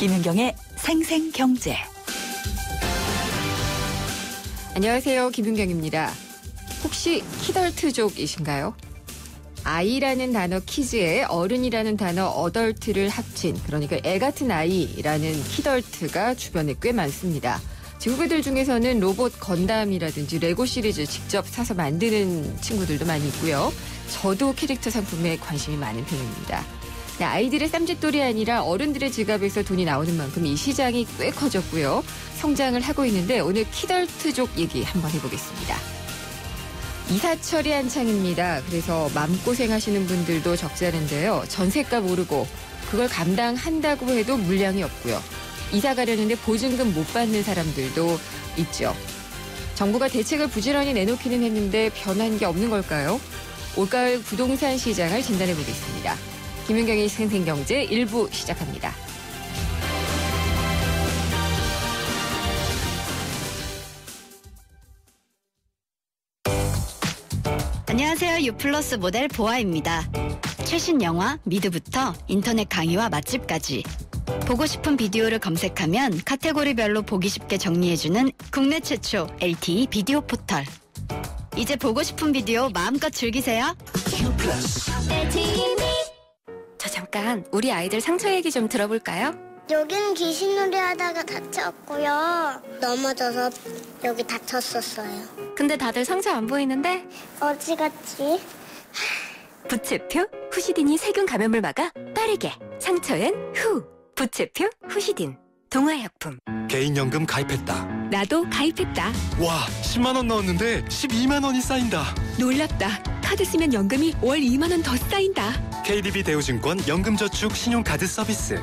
김윤경의 생생경제. 안녕하세요. 김윤경입니다. 혹시 키덜트족이신가요? 아이라는 단어 키즈에 어른이라는 단어 어덜트를 합친, 그러니까 애 같은 아이라는 키덜트가 주변에 꽤 많습니다. 친구들 중에서는 로봇 건담이라든지 레고 시리즈 직접 사서 만드는 친구들도 많이 있고요. 저도 캐릭터 상품에 관심이 많은 편입니다. 아이들의 쌈짓돌이 아니라 어른들의 지갑에서 돈이 나오는 만큼 이 시장이 꽤 커졌고요. 성장을 하고 있는데 오늘 키덜트족 얘기 한번 해보겠습니다. 이사철이 한창입니다. 그래서 마음고생하시는 분들도 적지 않은데요. 전셋값 오르고 그걸 감당한다고 해도 물량이 없고요. 이사 가려는데 보증금 못 받는 사람들도 있죠. 정부가 대책을 부지런히 내놓기는 했는데 변한 게 없는 걸까요? 올가을 부동산 시장을 진단해 보겠습니다. 김윤경의 생생경제 1부 시작합니다. 안녕하세요. 유플러스 모델 보아입니다. 최신 영화, 미드부터 인터넷 강의와 맛집까지 보고 싶은 비디오를 검색하면 카테고리별로 보기 쉽게 정리해주는 국내 최초 LTE 비디오 포털. 이제 보고 싶은 비디오 마음껏 즐기세요. 저 잠깐 우리 아이들 상처 얘기 좀 들어볼까요? 여기는 귀신놀이 하다가 다쳤고요. 넘어져서 여기 다쳤었어요. 근데 다들 상처 안 보이는데? 어디 갔지? 부채표 후시딘이 세균 감염을 막아 빠르게 상처엔 후. 부채표 후시딘 동화약품. 개인연금 가입했다. 나도 가입했다. 와, 10만 원 넣었는데 12만 원이 쌓인다. 놀랍다. 카드 쓰면 연금이 월 2만 원 더 쌓인다. KDB 대우증권 연금저축 신용카드 서비스.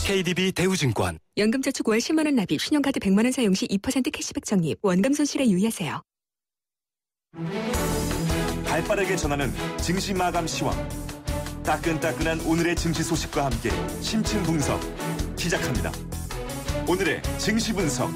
KDB 대우증권. 연금저축 월 10만 원 납입, 신용카드 100만 원 사용 시 2% 캐시백 적립. 원금 손실에 유의하세요. 발빠르게 전하는 증시 마감 시황. 따끈따끈한 오늘의 증시 소식과 함께 심층 분석 시작합니다. 오늘의 증시 분석.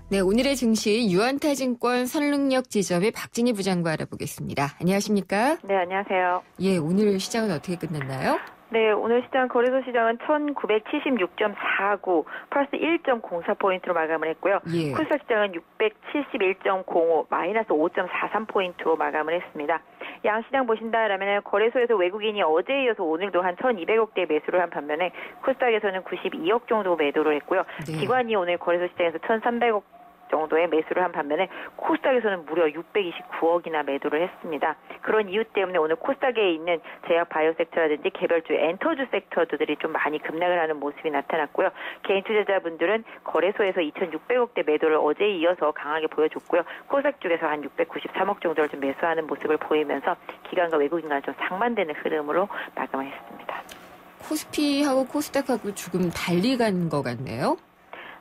네, 오늘의 증시 유한타증권 선릉역 지점의 박진희 부장과 알아보겠습니다. 안녕하십니까? 네, 안녕하세요. 예, 오늘 시장은 어떻게 끝났나요? 네, 오늘 시장 거래소 시장은 1976.49 플러스 1.04포인트로 마감을 했고요. 예. 코스닥 시장은 671.05 마이너스 5.43포인트로 마감을 했습니다. 양시장 보신다라면 거래소에서 외국인이 어제에 이어서 오늘도 한 1,200억 대 매수를 한 반면에 코스닥에서는 92억 정도 매도를 했고요. 네. 기관이 오늘 거래소 시장에서 1,300억 정도의 매수를 한 반면에 코스닥에서는 무려 629억이나 매도를 했습니다. 그런 이유 때문에 오늘 코스닥에 있는 제약 바이오 섹터라든지 개별주 엔터주 섹터들이 좀 많이 급락을 하는 모습이 나타났고요. 개인 투자자분들은 거래소에서 2,600억대 매도를 어제에 이어서 강하게 보여줬고요. 코스닥 쪽에서 한 693억 정도를 좀 매수하는 모습을 보이면서 기관과 외국인 간 좀 상반되는 흐름으로 마감을 했습니다. 코스피하고 코스닥하고 조금 달리 간 것 같네요.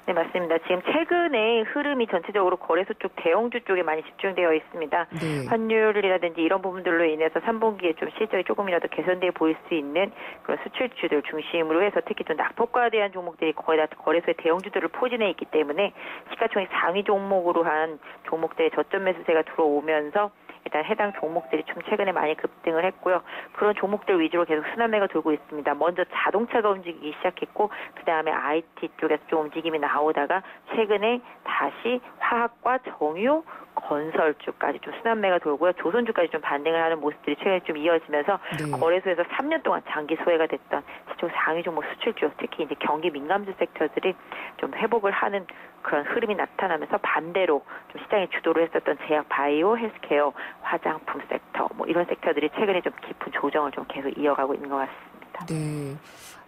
네, 맞습니다. 지금 최근에 흐름이 전체적으로 거래소 쪽 대형주 쪽에 많이 집중되어 있습니다. 네. 환율이라든지 이런 부분들로 인해서 3분기에 좀 실적이 조금이라도 개선돼 보일 수 있는 그런 수출주들 중심으로 해서 특히 좀 낙폭과대한 종목들이 거의 다 거래소의 대형주들을 포진해 있기 때문에 시가총액 상위 종목으로 한 종목들의 저점 매수세가 들어오면서 일단 해당 종목들이 좀 최근에 많이 급등을 했고요. 그런 종목들 위주로 계속 순환매가 돌고 있습니다. 먼저 자동차가 움직이기 시작했고 그 다음에 IT 쪽에서 좀 움직임이 나오다가 최근에 다시 화학과 정유, 건설주까지 좀 순환매가 돌고요. 조선주까지 좀 반등을 하는 모습들이 최근에 좀 이어지면서 네. 거래소에서 3년 동안 장기 소외가 됐던 시총 상위 종목 수출주, 특히 이제 경기 민감주 섹터들이 좀 회복을 하는 그런 흐름이 나타나면서 반대로 좀 시장에 주도를 했었던 제약, 바이오, 헬스케어, 화장품 섹터 뭐 이런 섹터들이 최근에 좀 깊은 조정을 좀 계속 이어가고 있는 것 같습니다. 네.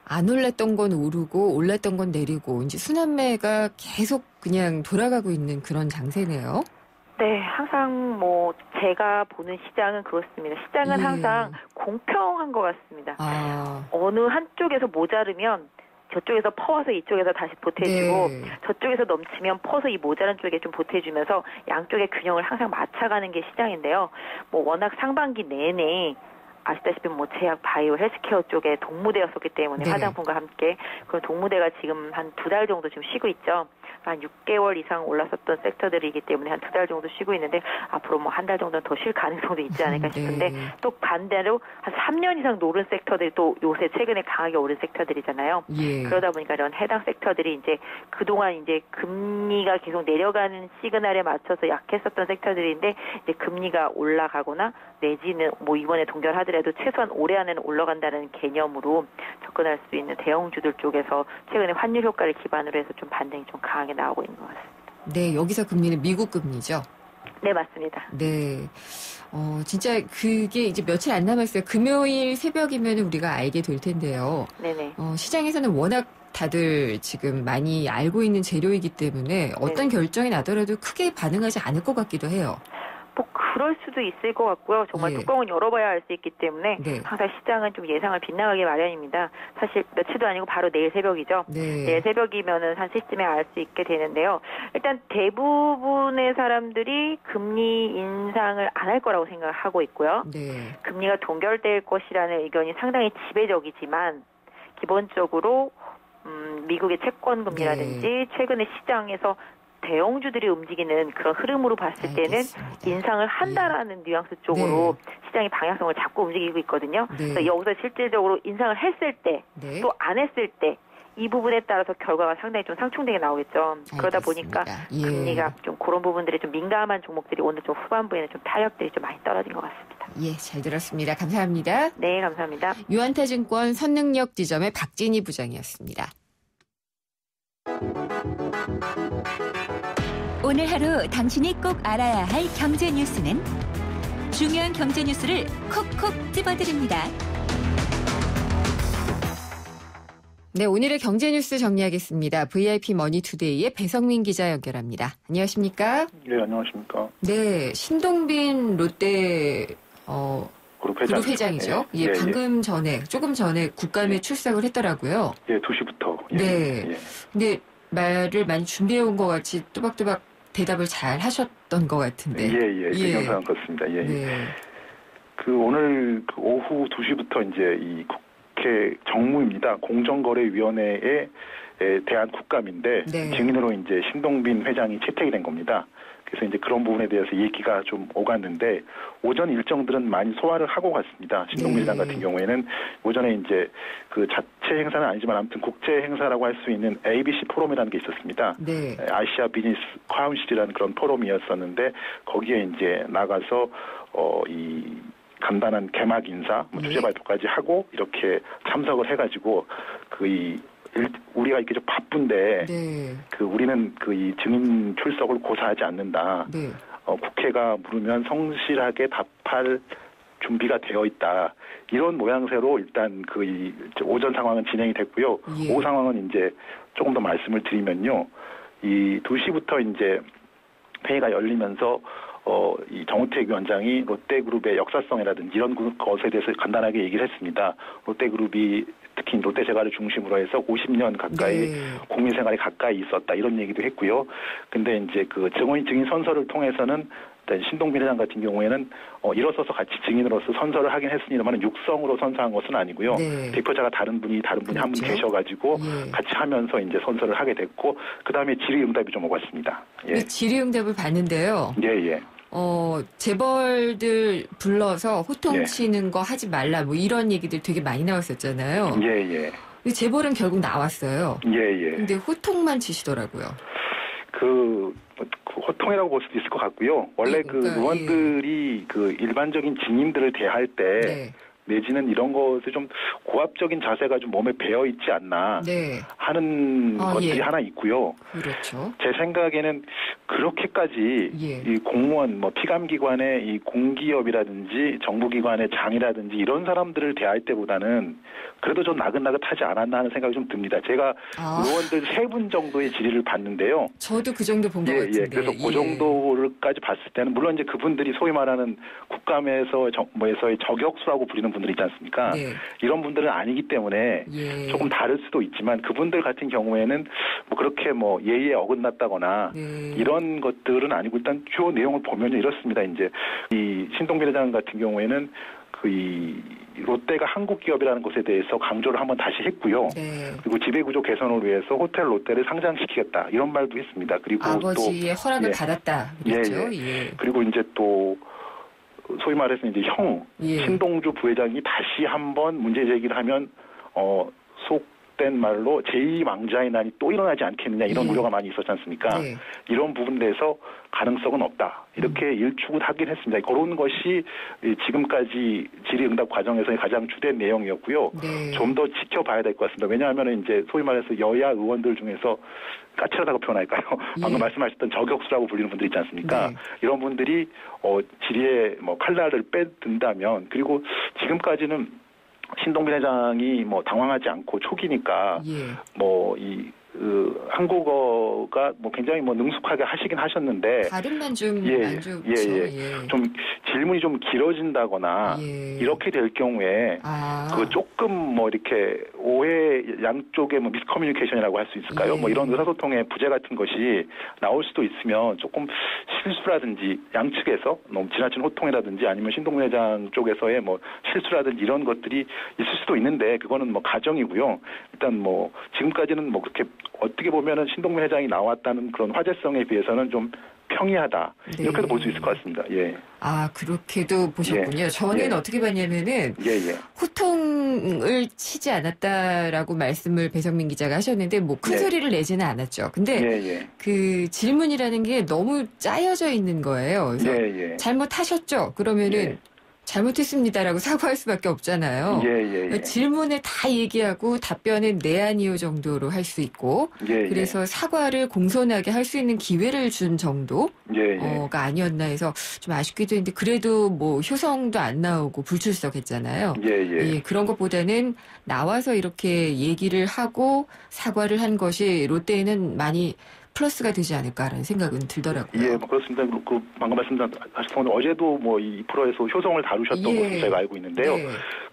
안 올랐던 건 오르고 올랐던 건 내리고 이제 순환매가 계속 그냥 돌아가고 있는 그런 장세네요. 네, 항상 뭐 제가 보는 시장은 그렇습니다. 시장은 예. 항상 공평한 것 같습니다. 아, 어느 한쪽에서 모자르면 저쪽에서 퍼와서 이쪽에서 다시 보태주고 네. 저쪽에서 넘치면 퍼서 이 모자란 쪽에 좀 보태주면서 양쪽의 균형을 항상 맞춰가는 게 시장인데요. 뭐 워낙 상반기 내내 아시다시피 뭐 제약, 바이오, 헬스케어 쪽에 동무대였었기 때문에 네. 화장품과 함께 그런 동무대가 지금 한 2달 정도 지금 쉬고 있죠. 한 6개월 이상 올랐었던 섹터들이기 때문에 한 2달 정도 쉬고 있는데 앞으로 뭐 한 달 정도는 더 쉴 가능성도 있지 않을까 싶은데 네. 또 반대로 한 3년 이상 노른 섹터들이 또 요새 최근에 강하게 오른 섹터들이잖아요. 예. 그러다 보니까 이런 해당 섹터들이 이제 그동안 이제 금리가 계속 내려가는 시그널에 맞춰서 약했었던 섹터들인데 이제 금리가 올라가거나 내지는 뭐 이번에 동결하더라도 최소한 올해 안에는 올라간다는 개념으로 접근할 수 있는 대형주들 쪽에서 최근에 환율 효과를 기반으로 해서 좀 반등이 좀 강하게 나오고 있는 것 같습니다. 네, 여기서 금리는 미국 금리죠. 네, 맞습니다. 네. 진짜 그게 이제 며칠 안 남았어요. 금요일 새벽이면 우리가 알게 될 텐데요. 네네. 시장에서는 워낙 다들 지금 많이 알고 있는 재료이기 때문에 어떤 결정이 나더라도 크게 반응하지 않을 것 같기도 해요. 뭐 그럴 수도 있을 것 같고요. 정말 예. 뚜껑은 열어봐야 알 수 있기 때문에 네. 항상 시장은 좀 예상을 빗나가기 마련입니다. 사실 며칠도 아니고 바로 내일 새벽이죠. 네. 내일 새벽이면은 한 시쯤에 알 수 있게 되는데요. 일단 대부분의 사람들이 금리 인상을 안 할 거라고 생각을 하고 있고요. 네. 금리가 동결될 것이라는 의견이 상당히 지배적이지만 기본적으로 미국의 채권 금리라든지 최근에 시장에서 대형주들이 움직이는 그런 흐름으로 봤을 때는 알겠습니다. 인상을 한다라는 뉘앙스 쪽으로 시장이 방향성을 잡고 움직이고 있거든요. 네. 그래서 여기서 실질적으로 인상을 했을 때, 네. 또 안 했을 때, 이 부분에 따라서 결과가 상당히 좀 상충되게 나오겠죠. 그러다 알겠습니다. 보니까 예. 금리가 좀 그런 부분들이 좀 민감한 종목들이 오늘 좀 후반부에는 좀 타격들이 좀 많이 떨어진 것 같습니다. 예, 잘 들었습니다. 감사합니다. 네, 감사합니다. 유한타증권 선능력 지점의 박진희 부장이었습니다. 오늘 하루 당신이 꼭 알아야 할 경제 뉴스는 중요한 경제 뉴스를 콕콕 집어드립니다. 네, 오늘의 경제 뉴스 정리하겠습니다. VIP 머니투데이의 배성민 기자 연결합니다. 안녕하십니까? 네, 안녕하십니까. 네, 신동빈 롯데 그룹 그룹 회장이죠. 예, 예, 조금 전에 국감에 출석을 했더라고요. 예, 2시부터. 예, 네. 예. 근데 말을 많이 준비해온 것 같이 또박또박 대답을 잘 하셨던 것 같은데. 예. 영상 그렇습니다. 예. 네. 오늘 오후 2시부터 이제 이 국회 정무입니다. 공정거래위원회에 대한 국감인데 네. 증인으로 이제 신동빈 회장이 채택이 된 겁니다. 그래서 이제 그런 부분에 대해서 얘기가 좀 오갔는데 오전 일정들은 많이 소화를 하고 갔습니다. 신동빈 회장 같은 경우에는 오전에 이제 그 자체 행사는 아니지만 아무튼 국제 행사라고 할 수 있는 ABC 포럼이라는 게 있었습니다. 네. 아시아 비즈니스 카운실이라는 그런 포럼이었었는데 거기에 이제 나가서 이 간단한 개막 인사, 주제 발표까지 하고 이렇게 참석을 해가지고 우리가 이렇게 좀 바쁜데 우리는 이 증인 출석을 고사하지 않는다. 네. 국회가 물으면 성실하게 답할 준비가 되어 있다. 이런 모양새로 일단 이 오전 상황은 진행이 됐고요. 예. 오후 상황은 이제 조금 더 말씀을 드리면요. 이 2시부터 이제 회의가 열리면서 이 정우택 위원장이 롯데그룹의 역사성이라든지 이런 것에 대해서 간단하게 얘기를 했습니다. 롯데그룹이 특히 롯데제과를 중심으로 해서 50년 가까이 국민 생활에 가까이 있었다 이런 얘기도 했고요. 근데 이제 그 증인 선서를 통해서는 신동빈 회장 같은 경우에는 일어서서 같이 증인으로서 선서를 하긴 했으니만 육성으로 선서한 것은 아니고요. 대표자가 다른 분이 한 분 계셔가지고 같이 하면서 이제 선서를 하게 됐고 그 다음에 질의응답이 좀 오갔습니다. 예. 질의응답을 봤는데요. 예. 재벌들 불러서 호통치는 거 하지 말라 뭐 이런 얘기들 되게 많이 나왔었잖아요. 예. 근데 재벌은 결국 나왔어요. 예. 근데 호통만 치시더라고요. 호통이라고 볼 수도 있을 것 같고요. 원래 의원들이 일반적인 증인들을 대할 때 내지는 이런 것에 좀 고압적인 자세가 좀 몸에 배어 있지 않나 하는 것들이 하나 있고요. 그렇죠. 제 생각에는 그렇게까지 이 공무원, 피감기관의 이 공기업이라든지 정부기관의 장이라든지 이런 사람들을 대할 때보다는 그래도 좀 나긋나긋하지 않았나 하는 생각이 좀 듭니다. 제가 의원들 3분 정도의 질의를 봤는데요. 저도 그 정도 본 것 같은데. 그래서 그 정도까지 봤을 때는 물론 이제 그분들이 소위 말하는 국감에서의 저격수라고 부리는 분들 있지 않습니까? 이런 분들은 아니기 때문에 조금 다를 수도 있지만 그분들 같은 경우에는 그렇게 예의에 어긋났다거나 이런 것들은 아니고 일단 주요 내용을 보면 이렇습니다. 이제 이 신동빈 회장 같은 경우에는 이 롯데가 한국 기업이라는 것에 대해서 강조를 한번 다시 했고요. 네. 그리고 지배구조 개선을 위해서 호텔 롯데를 상장시키겠다 이런 말도 했습니다. 그리고 아버지의 또, 허락을 예. 받았다 그랬죠. 예. 그리고 이제 또 소위 말해서 이제 형 신동주 부회장이 다시 한번 문제 제기를 하면 속된 말로 제2왕자의 난이 또 일어나지 않겠느냐 이런 우려가 많이 있었지 않습니까? 네. 이런 부분에 대해서 가능성은 없다. 이렇게 일축을 하긴 했습니다. 그런 것이 지금까지 질의응답 과정에서의 가장 주된 내용이었고요. 네. 좀 더 지켜봐야 될 것 같습니다. 왜냐하면 이제 소위 말해서 여야 의원들 중에서 까칠하다고 표현할까요? 방금 말씀하셨던 저격수라고 불리는 분들 있지 않습니까? 네. 이런 분들이 질의에 칼날을 빼든다면 그리고 지금까지는 신동빈 회장이 당황하지 않고 초기니까 한국어가 굉장히 능숙하게 하시긴 하셨는데 발음만 좀 안 좋죠. 좀 질문이 좀 길어진다거나 이렇게 될 경우에 조금 이렇게 오해 양쪽의 미스커뮤니케이션이라고 할 수 있을까요? 이런 의사소통의 부재 같은 것이 나올 수도 있으면 조금 실수라든지 양측에서 너무 지나친 호통이라든지 아니면 신동빈 회장 쪽에서의 실수라든지 이런 것들이 있을 수도 있는데 그거는 가정이고요. 일단 지금까지는 그렇게 어떻게 보면은 신동빈 회장이 나왔다는 그런 화제성에 비해서는 좀 평이하다. 네. 이렇게도 볼 수 있을 것 같습니다. 예. 그렇게도 보셨군요. 저는 어떻게 봤냐면은 호통을 치지 않았다라고 말씀을 배성민 기자가 하셨는데 큰 소리를 내지는 않았죠. 근데 그 질문이라는 게 너무 짜여져 있는 거예요. 그래서 잘못하셨죠? 그러면은 잘못했습니다라고 사과할 수밖에 없잖아요. 질문에 다 얘기하고 답변은 네 아니요 정도로 할 수 있고 그래서 사과를 공손하게 할 수 있는 기회를 준 정도가 아니었나 해서 좀 아쉽기도 했는데 그래도 효성도 안 나오고 불출석했잖아요. 그런 것보다는 나와서 이렇게 얘기를 하고 사과를 한 것이 롯데에는 많이 플러스가 되지 않을까라는 생각은 들더라고요. 예, 그렇습니다. 방금 말씀하신 어제도 이 프로에서 효성을 다루셨던 것으로 제가 알고 있는데요.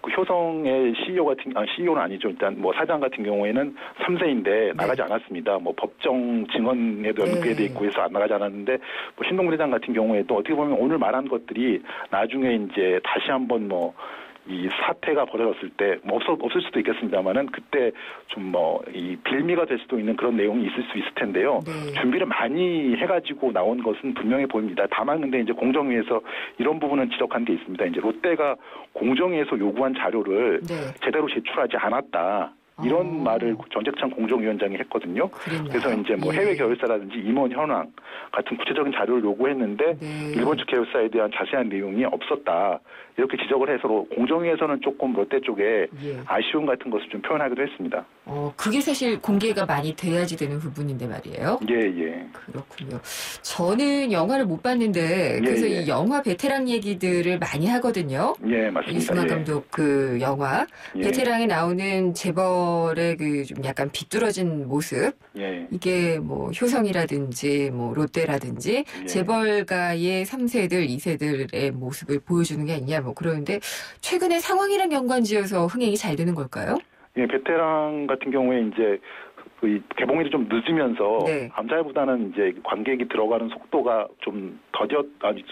그 효성의 CEO는 아니죠. 일단 사장 같은 경우에는 3세인데 나가지 않았습니다. 법정 증언에도 연계돼 있고 해서 안 나가지 않았는데 신동빈 회장 같은 경우에도 어떻게 보면 오늘 말한 것들이 나중에 이제 다시 한번 이 사태가 벌어졌을 때 없을 수도 있겠습니다만은 그때 좀 이 빌미가 될 수도 있는 그런 내용이 있을 수 있을 텐데요. 준비를 많이 해가지고 나온 것은 분명해 보입니다. 다만 근데 이제 공정위에서 이런 부분은 지적한 게 있습니다. 이제 롯데가 공정위에서 요구한 자료를 제대로 제출하지 않았다. 이런 말을 전재창 공정위원장이 했거든요. 그래서 이제 해외 계열사라든지 임원 현황 같은 구체적인 자료를 요구했는데 일본 측 계열사에 대한 자세한 내용이 없었다. 이렇게 지적을 해서 공정위에서는 조금 롯데 쪽에 아쉬움 같은 것을 좀 표현하기도 했습니다. 그게 사실 공개가 많이 돼야지 되는 부분인데 말이에요. 그렇군요. 저는 영화를 못 봤는데 그래서 이 영화 베테랑 얘기들을 많이 하거든요. 맞습니다. 이승환 감독 그 영화 베테랑에 나오는 재벌의 그 좀 약간 비뚤어진 모습 이게 효성이라든지 롯데라든지 재벌가의 3세들 2세들의 모습을 보여주는 게 아니냐 그러는데 최근에 상황이랑 연관지어서 흥행이 잘 되는 걸까요? 베테랑 같은 경우에 이제 개봉일이 좀 늦으면서 암살보다는 이제 관객이 들어가는 속도가 좀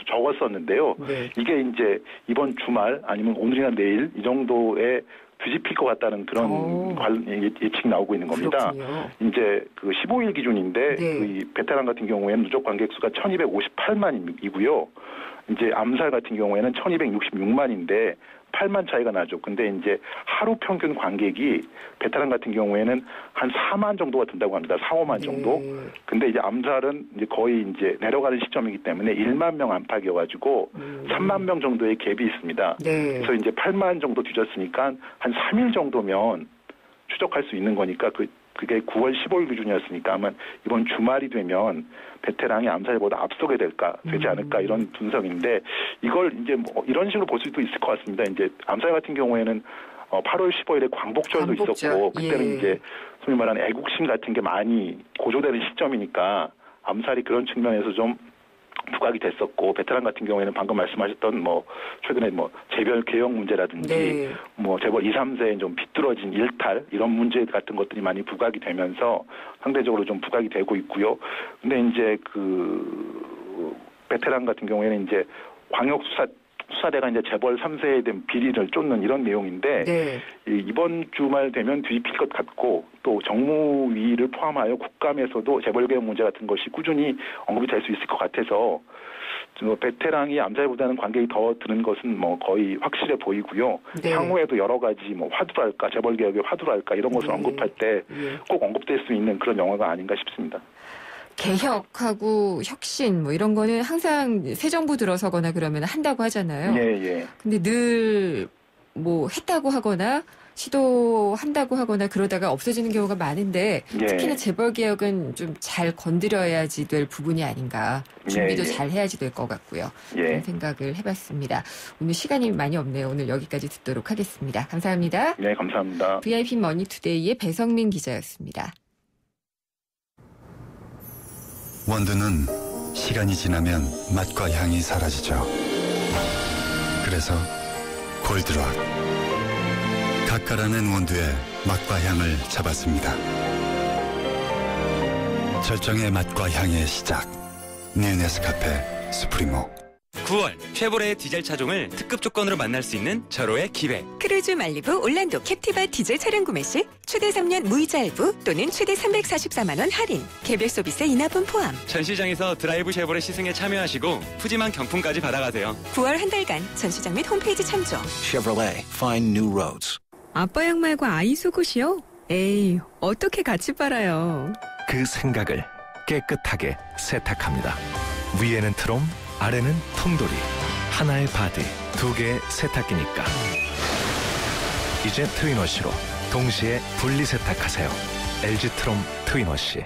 적었었는데요. 이게 이제 이번 주말 아니면 오늘이나 내일 이 정도에 뒤집힐 것 같다는 그런 예측이 나오고 있는 겁니다. 이제 15일 기준인데 이 베테랑 같은 경우에는 누적 관객 수가 1,258만이고요. 이제 암살 같은 경우에는 1,266만인데 8만 차이가 나죠. 근데 이제 하루 평균 관객이 베테랑 같은 경우에는 한 4만 정도가 든다고 합니다. 4, 5만 정도. 근데 이제 암살은 이제 거의 이제 내려가는 시점이기 때문에 1만 명 안팎이어가지고 3만 명 정도의 갭이 있습니다. 그래서 이제 8만 정도 뒤졌으니까 한 3일 정도면 추적할 수 있는 거니까 그게 9월 15일 기준이었으니까 아마 이번 주말이 되면 베테랑이 암살보다 앞서게 되지 않을까 이런 분석인데 이걸 이제 이런 식으로 볼 수도 있을 것 같습니다. 이제 암살 같은 경우에는 8월 15일에 광복절도 있었고 그때는 이제 소위 말하는 애국심 같은 게 많이 고조되는 시점이니까 암살이 그런 측면에서 좀 부각이 됐었고 베테랑 같은 경우에는 방금 말씀하셨던 최근에 재벌 개혁 문제라든지 재벌 2, 3세에 좀 비뚤어진 일탈 이런 문제 같은 것들이 많이 부각이 되면서 상대적으로 좀 부각이 되고 있고요. 근데 이제 베테랑 같은 경우에는 이제 광역 수사 수사대가 이제 재벌 3세에 대한 비리를 쫓는 이런 내용인데 네. 이번 주말 되면 뒤집힐 것 같고 또 정무위를 포함하여 국감에서도 재벌개혁 문제 같은 것이 꾸준히 언급이 될 수 있을 것 같아서 베테랑이 암살보다는 관계가 더 드는 것은 뭐 거의 확실해 보이고요. 네. 향후에도 여러 가지 뭐 화두랄까 재벌개혁의 화두랄까 이런 것을 네. 언급할 때 꼭 언급될 수 있는 그런 영화가 아닌가 싶습니다. 개혁하고 혁신 뭐 이런 거는 항상 새 정부 들어서거나 그러면 한다고 하잖아요. 예. 근데 늘 뭐 했다고 하거나 시도한다고 하거나 그러다가 없어지는 경우가 많은데 특히나 재벌 개혁은 좀 잘 건드려야지 될 부분이 아닌가. 준비도 잘 해야지 될 것 같고요. 그런 생각을 해봤습니다. 오늘 시간이 많이 없네요. 오늘 여기까지 듣도록 하겠습니다. 감사합니다. 네, 감사합니다. VIP 머니투데이의 배성민 기자였습니다. 원두는 시간이 지나면 맛과 향이 사라지죠. 그래서 골드락 가까라는 원두의 맛과 향을 잡았습니다. 절정의 맛과 향의 시작. 뉴네스카페 스프리모. 9월 쉐보레의 디젤 차종을 특급 조건으로 만날 수 있는 절호의 기회. 크루즈 말리부 올란도 캡티바 디젤 차량 구매 시 최대 3년 무이자 할부 또는 최대 344만 원 할인. 개별 서비스 인하분 포함. 전시장에서 드라이브 쉐보레 시승에 참여하시고 푸짐한 경품까지 받아가세요. 9월 한 달간 전시장 및 홈페이지 참조. Chevrolet, find new roads. 아빠 양말과 아이 속옷이요? 에이, 어떻게 같이 빨아요? 그 생각을 깨끗하게 세탁합니다. 위에는 트롬, 아래는 통돌이. 하나의 바디, 두 개의 세탁기니까. 이제 트윈워시로 동시에 분리 세탁하세요. LG 트롬 트윈워시.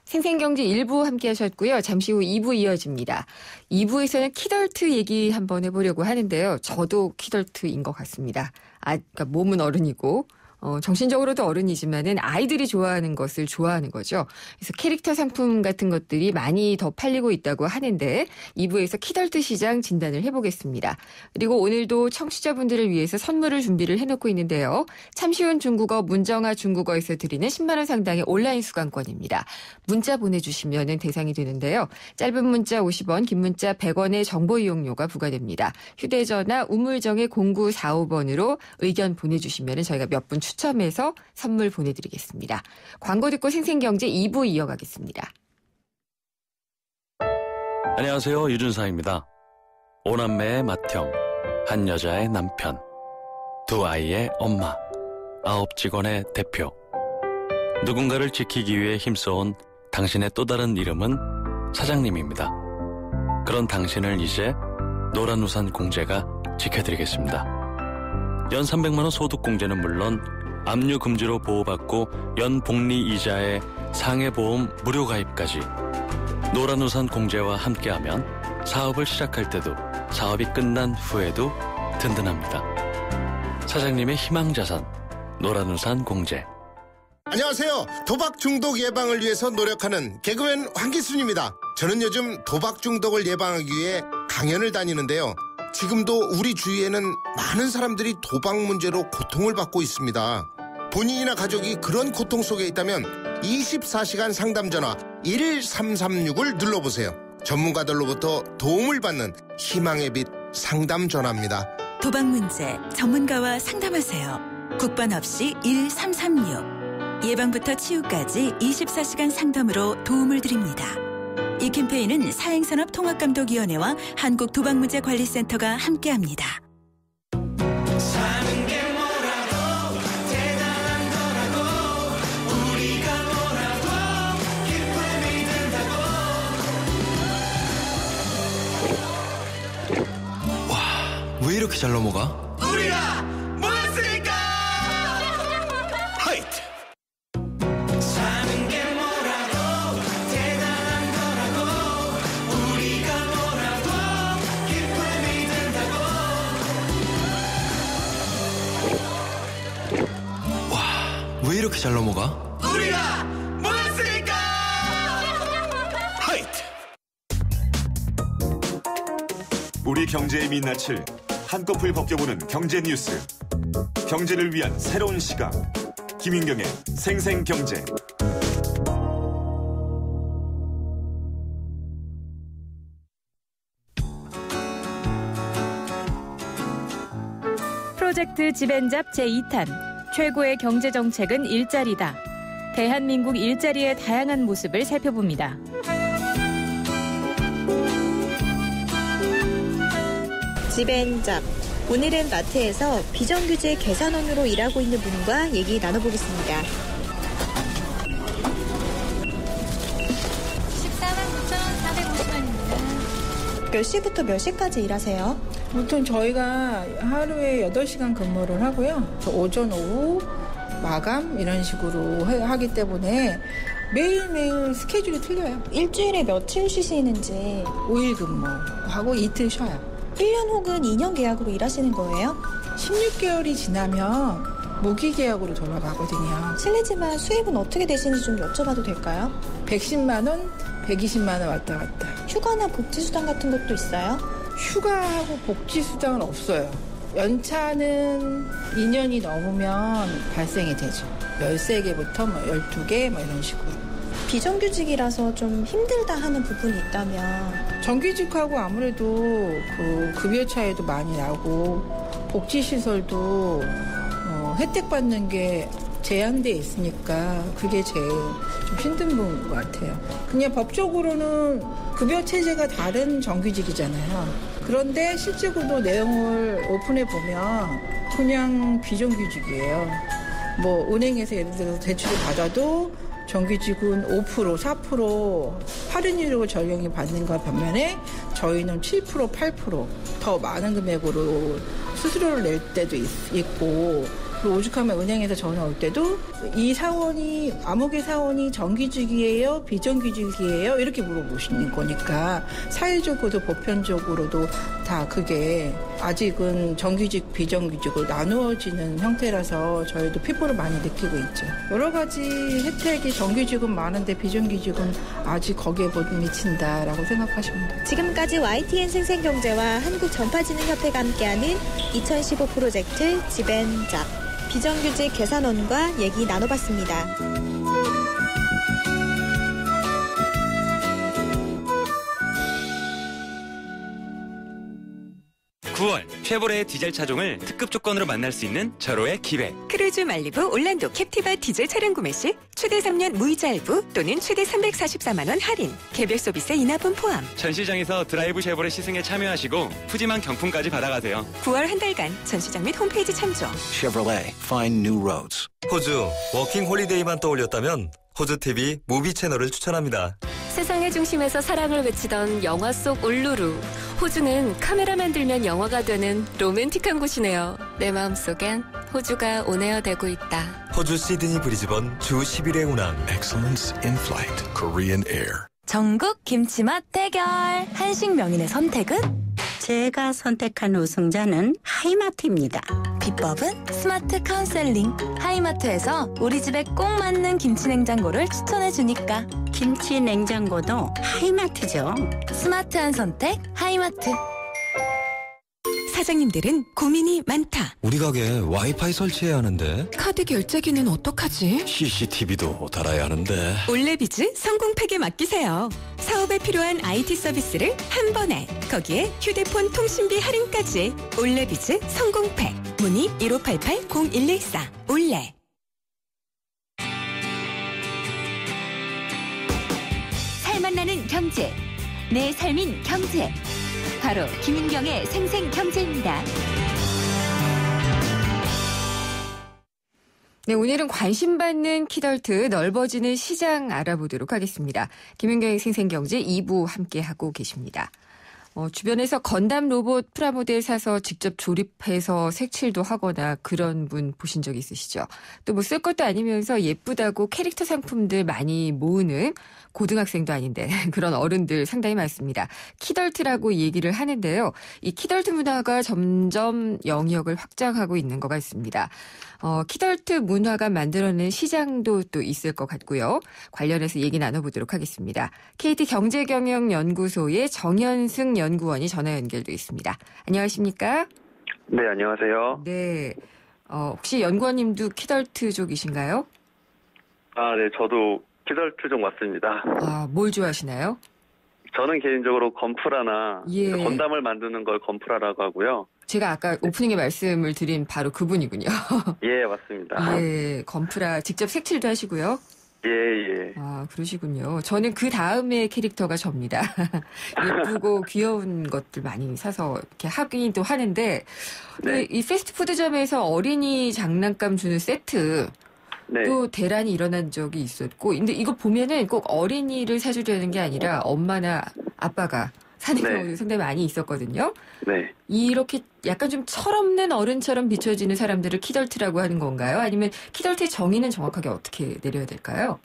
생생경제 1부 함께 하셨고요. 잠시 후 2부 이어집니다. 2부에서는 키덜트 얘기 한번 해보려고 하는데요. 저도 키덜트인 것 같습니다. 그러니까 몸은 어른이고 정신적으로도 어른이지만은 아이들이 좋아하는 것을 좋아하는 거죠. 그래서 캐릭터 상품 같은 것들이 많이 더 팔리고 있다고 하는데 2부에서 키덜트 시장 진단을 해보겠습니다. 그리고 오늘도 청취자분들을 위해서 선물을 준비를 해놓고 있는데요. 참 쉬운 중국어 문정아 중국어에서 드리는 10만 원 상당의 온라인 수강권입니다. 문자 보내주시면 대상이 되는데요. 짧은 문자 50원, 긴 문자 100원의 정보 이용료가 부과됩니다. 휴대전화 우물정의 0945번으로 의견 보내주시면 저희가 몇 분 추첨해서 선물 보내드리겠습니다. 광고 듣고 생생경제 2부 이어가겠습니다. 안녕하세요. 유준상입니다. 5남매의 맏형, 한 여자의 남편, 2 아이의 엄마, 9 직원의 대표. 누군가를 지키기 위해 힘써온 당신의 또 다른 이름은 사장님입니다. 그런 당신을 이제 노란우산 공제가 지켜드리겠습니다. 연 300만 원 소득 공제는 물론 압류 금지로 보호받고 연 복리 이자에 상해보험 무료 가입까지 노란우산 공제와 함께하면 사업을 시작할 때도 사업이 끝난 후에도 든든합니다. 사장님의 희망자산 노란우산 공제. 안녕하세요. 도박 중독 예방을 위해서 노력하는 개그맨 황기순입니다. 저는 요즘 도박 중독을 예방하기 위해 강연을 다니는데요. 지금도 우리 주위에는 많은 사람들이 도박 문제로 고통을 받고 있습니다. 본인이나 가족이 그런 고통 속에 있다면 24시간 상담 전화 1336을 눌러보세요. 전문가들로부터 도움을 받는 희망의 빛 상담 전화입니다. 도박 문제 전문가와 상담하세요. 국번 없이 1336. 예방부터 치유까지 24시간 상담으로 도움을 드립니다. 이 캠페인은 사행산업통합감독위원회와 한국도박문제관리센터가 함께합니다. 사는 게 뭐라고 대단한 거라고 우리가 뭐라고 기쁨이 든다고. 와, 왜 이렇게 잘 넘어가? 우리가 모였으니까. 하이트. 왜 이렇게 잘 넘어가? 우리가 모였으니까. 하이트. 우리 경제의 민낯을 한꺼풀 벗겨보는 경제 뉴스. 경제를 위한 새로운 시각. 김윤경의 생생경제. 프로젝트 집앤잡 제2탄 최고의 경제정책은 일자리다. 대한민국 일자리의 다양한 모습을 살펴봅니다. 집앤잡. 오늘은 마트에서 비정규직 계산원으로 일하고 있는 분과 얘기 나눠보겠습니다. 149,450원입니다. 몇 시부터 몇 시까지 일하세요? 보통 저희가 하루에 8시간 근무를 하고요. 오전, 오후, 마감 이런 식으로 하기 때문에 매일매일 스케줄이 틀려요. 일주일에 며칠 쉬시는지. 5일 근무하고 이틀 쉬어요. 1년 혹은 2년 계약으로 일하시는 거예요? 16개월이 지나면 무기계약으로 돌아가거든요. 실례지만 수입은 어떻게 되시는지 좀 여쭤봐도 될까요? 110만 원, 120만 원 왔다 갔다. 휴가나 복지수당 같은 것도 있어요? 휴가하고 복지수당은 없어요. 연차는 2년이 넘으면 발생이 되죠. 13개부터 12개 이런 식으로. 비정규직이라서 좀 힘들다 하는 부분이 있다면? 정규직하고 아무래도 그 급여 차이도 많이 나고 복지시설도 혜택 받는 게 제한돼 있으니까 그게 제일 좀 힘든 부분인 것 같아요. 그냥 법적으로는 급여 체제가 다른 정규직이잖아요. 그런데 실제로도 내용을 오픈해 보면 그냥 비정규직이에요. 뭐 은행에서 예를 들어서 대출을 받아도 정규직은 5%, 4% 할인율로 적용이 받는 것 반면에 저희는 7%, 8% 많은 금액으로 수수료를 낼 때도 있고 그리고 오죽하면 은행에서 전화 올 때도 이 사원이 암흑의 사원이 정규직이에요? 비정규직이에요? 이렇게 물어보시는 거니까 사회적으로도 보편적으로도 다 그게 아직은 정규직, 비정규직으로 나누어지는 형태라서 저희도 피부를 많이 느끼고 있죠. 여러 가지 혜택이 정규직은 많은데 비정규직은 아직 거기에 못 미친다라고 생각하시면 돼요. 지금까지 YTN 생생경제와 한국전파진흥협회가 함께하는 2015 프로젝트 집앤잡. 비정규직 계산원과 얘기 나눠봤습니다. 9월 쉐보레의 디젤 차종을 특급 조건으로 만날 수 있는 절호의 기회. 크루즈 말리부 올란도 캡티바 디젤 차량 구매 시 최대 3년 무이자 할부 또는 최대 344만 원 할인, 개별 서비스 인하분 포함. 전시장에서 드라이브 쉐보레 시승에 참여하시고 푸짐한 경품까지 받아가세요. 9월 한 달간 전시장 및 홈페이지 참조. Chevrolet, find new roads. 호주 워킹 홀리데이만 떠올렸다면 호주TV 무비 채널을 추천합니다. 세상의 중심에서 사랑을 외치던 영화 속 울루루. 호주는 카메라만 들면 영화가 되는 로맨틱한 곳이네요. 내 마음속엔 호주가 온에어되고 있다. 호주 시드니 브리즈번 주 10일의 운항. Excellence in Flight, Korean Air. 전국 김치맛 대결. 한식 명인의 선택은? 제가 선택한 우승자는 하이마트입니다. 비법은 스마트 카운셀링. 하이마트에서 우리 집에 꼭 맞는 김치 냉장고를 추천해주니까. 김치 냉장고도 하이마트죠. 스마트한 선택 하이마트. 사장님들은 고민이 많다. 우리 가게 와이파이 설치해야 하는데 카드 결제기는 어떡하지? CCTV도 달아야 하는데 올레비즈 성공팩에 맡기세요. 사업에 필요한 IT 서비스를 한 번에, 거기에 휴대폰 통신비 할인까지. 올레비즈 성공팩. 문의 1588-0114 올레. 살맛 나는 경제, 내 삶인 경제. 바로 김윤경의 생생경제입니다. 네, 오늘은 관심받는 키덜트 넓어지는 시장 알아보도록 하겠습니다. 김윤경의 생생경제 2부 함께하고 계십니다. 주변에서 건담 로봇 프라모델 사서 직접 조립해서 색칠도 하거나 그런 분 보신 적 있으시죠? 또 뭐 쓸 것도 아니면서 예쁘다고 캐릭터 상품들 많이 모으는 고등학생도 아닌데 그런 어른들 상당히 많습니다. 키덜트라고 얘기를 하는데요. 이 키덜트 문화가 점점 영역을 확장하고 있는 것 같습니다. 키덜트 문화가 만들어낸 시장도 또 있을 것 같고요. 관련해서 얘기 나눠보도록 하겠습니다. KT 경제경영연구소의 정현승 연구원이 전화 연결돼 있습니다. 안녕하십니까? 네, 안녕하세요. 네. 혹시 연구원님도 키덜트족이신가요? 아, 네, 저도 키덜트족 맞습니다. 아, 뭘 좋아하시나요? 저는 개인적으로 건프라나 예. 건담을 만드는 걸 건프라라고 하고요. 제가 아까 오프닝에 말씀을 드린 바로 그분이군요. 예, 맞습니다. 예, 건프라 직접 색칠도 하시고요. 예. 아, 그러시군요. 저는 그 다음에 캐릭터가 접니다. 예쁘고 귀여운 것들 많이 사서 이렇게 하기도 하는데, 네. 이 패스트푸드점에서 어린이 장난감 주는 세트, 네. 또 대란이 일어난 적이 있었고, 근데 이거 보면은 꼭 어린이를 사주려는 게 아니라 엄마나 아빠가 사는 네. 경우도 상당히 많이 있었거든요. 네. 이렇게 약간 좀 철없는 어른처럼 비춰지는 사람들을 키덜트라고 하는 건가요? 아니면 키덜트의 정의는 정확하게 어떻게 내려야 될까요?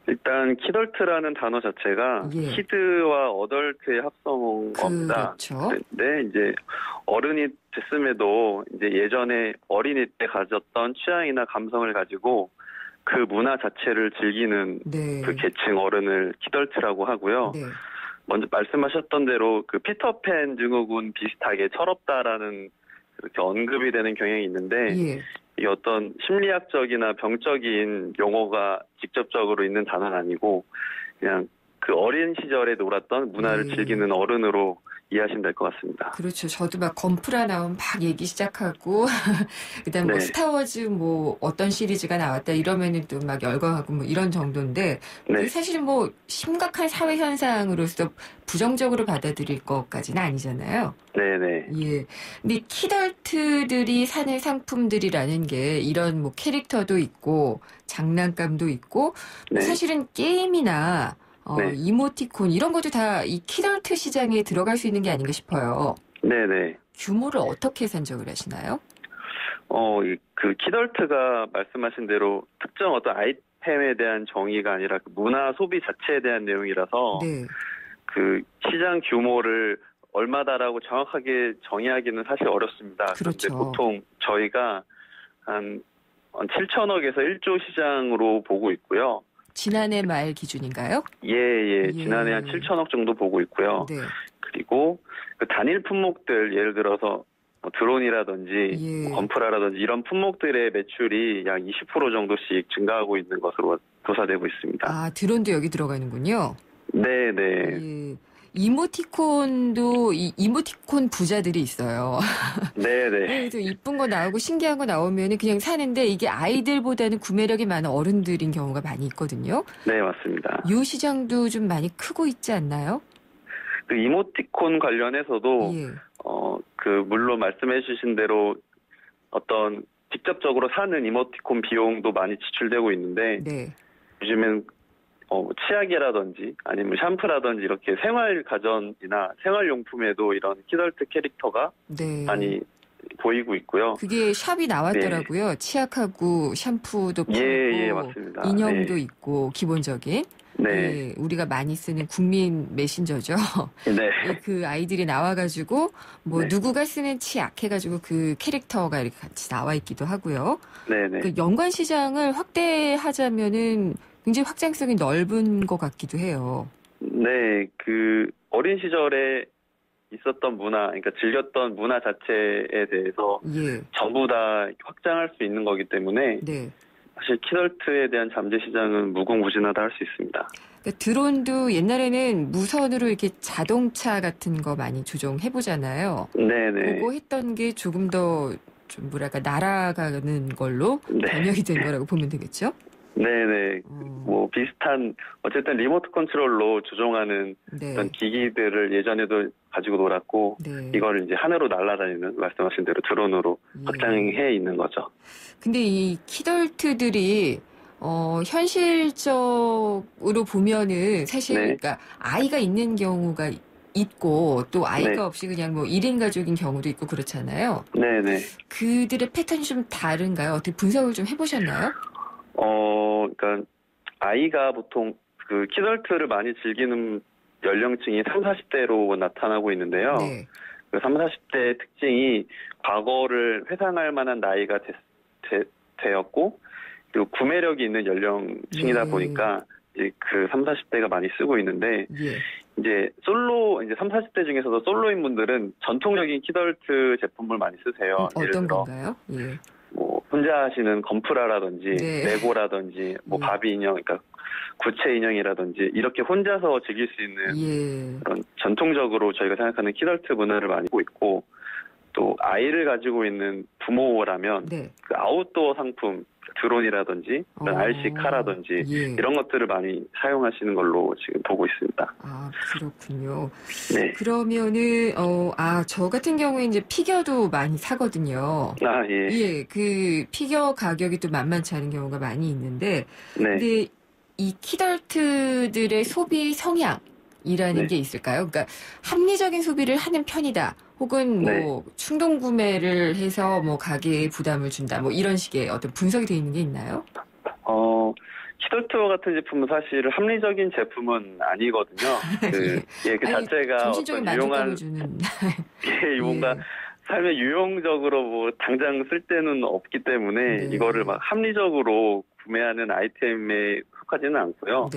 일단 키덜트라는 단어 자체가 예. 키드와 어덜트의 합성어입니다. 그렇죠. 네, 이제 어른이 됐음에도 이제 예전에 어린이 때 가졌던 취향이나 감성을 가지고 그 문화 자체를 즐기는 네. 그 계층 어른을 키덜트라고 하고요. 네. 먼저 말씀하셨던 대로 그 피터팬 증후군 비슷하게 철없다라는 그렇게 언급이 되는 경향이 있는데 예. 이 어떤 심리학적이나 병적인 용어가 직접적으로 있는 단어는 아니고 그냥 그 어린 시절에 놀았던 문화를 즐기는 어른으로 이해하시면 될 것 같습니다. 그렇죠. 저도 막 건프라 나오면 막 얘기 시작하고 그다음 뭐 네. 스타워즈 뭐 어떤 시리즈가 나왔다 이러면은 또 막 열광하고 뭐 이런 정도인데 네. 사실은 뭐 심각한 사회 현상으로서 부정적으로 받아들일 것까지는 아니잖아요. 네네. 예. 근데 키덜트들이 사는 상품들이라는 게 이런 뭐 캐릭터도 있고 장난감도 있고 네. 사실은 게임이나 네. 이모티콘 이런 것도 다 이 키덜트 시장에 들어갈 수 있는 게 아닌가 싶어요. 네네. 규모를 어떻게 산정을 하시나요? 그 키덜트가 말씀하신 대로 특정 어떤 아이템에 대한 정의가 아니라 그 문화 소비 자체에 대한 내용이라서 네. 그 시장 규모를 얼마다라고 정확하게 정의하기는 사실 어렵습니다. 그렇죠. 그런데 보통 저희가 한 7천억에서 1조 시장으로 보고 있고요. 지난해 말 기준인가요? 예. 지난해 한 7천억 정도 보고 있고요. 네. 그리고 그 단일 품목들 예를 들어서 뭐 드론이라든지 뭐 건프라라든지 이런 품목들의 매출이 약 20% 정도씩 증가하고 있는 것으로 조사되고 있습니다. 아, 드론도 여기 들어가는군요. 네네. 예. 이모티콘도 이모티콘 부자들이 있어요. 네네. 그래도 이쁜 거 나오고 신기한 거 나오면 그냥 사는데 이게 아이들보다는 구매력이 많은 어른들인 경우가 많이 있거든요. 네, 맞습니다. 이 시장도 좀 많이 크고 있지 않나요? 그 이모티콘 관련해서도 예. 물론 말씀해 주신 대로 어떤 직접적으로 사는 이모티콘 비용도 많이 지출되고 있는데 네. 요즘엔 치약이라든지 아니면 샴푸라든지 이렇게 생활 가전이나 생활용품에도 이런 키덜트 캐릭터가 네. 많이 보이고 있고요. 그게 샵이 나왔더라고요. 네. 치약하고 샴푸도 팔고 예, 맞습니다. 인형도 네. 있고 기본적인 네. 예, 우리가 많이 쓰는 국민 메신저죠. 네. 예, 그 아이들이 나와가지고 뭐 네. 누구가 쓰는 치약 해가지고 그 캐릭터가 이렇게 같이 나와 있기도 하고요. 네네. 그 연관 시장을 확대하자면은 굉장히 확장성이 넓은 것 같기도 해요. 네, 그 어린 시절에 있었던 문화, 그러니까 즐겼던 문화 자체에 대해서 예. 전부 다 확장할 수 있는 거기 때문에 네. 사실 키덜트에 대한 잠재 시장은 무궁무진하다 할 수 있습니다. 그러니까 드론도 옛날에는 무선으로 이렇게 자동차 같은 거 많이 조종해보잖아요. 네네. 그거 했던 게 조금 더 좀 뭐랄까 날아가는 걸로 네. 변형이 된 거라고 보면 되겠죠? 네네. 뭐 비슷한 어쨌든 리모트 컨트롤로 조종하는 네. 어떤 기기들을 예전에도 가지고 놀았고 네. 이걸 이제 하늘로 날아다니는 말씀하신 대로 드론으로 확장해 있는 거죠. 근데 이 키덜트들이 현실적으로 보면은 사실 네. 그러니까 아이가 있는 경우가 있고 또 아이가 네. 없이 그냥 뭐 1인 가족인 경우도 있고 그렇잖아요. 네네. 그들의 패턴이 좀 다른가요? 어떻게 분석을 좀 해보셨나요? 그러니까 아이가 보통 그 키덜트를 많이 즐기는 연령층이 30, 40대로 나타나고 있는데요. 네. 그 30, 40대의 특징이 과거를 회상할 만한 나이가 되었고 그리고 구매력이 있는 연령층이다 보니까 이제 그 30, 40대가 많이 쓰고 있는데 예. 이제 30, 40대 중에서도 솔로인 분들은 전통적인 키덜트 제품을 많이 쓰세요. 예를 어떤 들어 건가요? 예. 뭐 혼자 하시는 건프라라든지 네. 레고라든지 뭐 바비 인형, 그러니까 구체 인형이라든지 이렇게 혼자서 즐길 수 있는 예. 그런 전통적으로 저희가 생각하는 키덜트 문화를 많이 하고 있고 또 아이를 가지고 있는 부모라면 그 아웃도어 상품 드론이라든지 그런 RC카라든지 이런 것들을 많이 사용하시는 걸로 지금 보고 있습니다. 아, 그렇군요. 네. 그러면은 저 같은 경우에 이제 피겨도 많이 사거든요. 아, 예. 예, 그 피겨 가격이 또 만만치 않은 경우가 많이 있는데 근데 이 키덜트들의 소비 성향이라는 게 있을까요? 그러니까 합리적인 소비를 하는 편이다. 혹은 뭐 충동 구매를 해서 뭐 가게에 부담을 준다. 뭐 이런 식의 어떤 분석이 되어 있는 게 있나요? 키덜트와 같은 제품은 사실 합리적인 제품은 아니거든요. 그 자체가 정신적인 어떤 유용한 만족감을 주는 뭔가 삶에 유용적으로 뭐 당장 쓸 데는 없기 때문에 이거를 막 합리적으로 구매하는 아이템에 속하지는 않고요.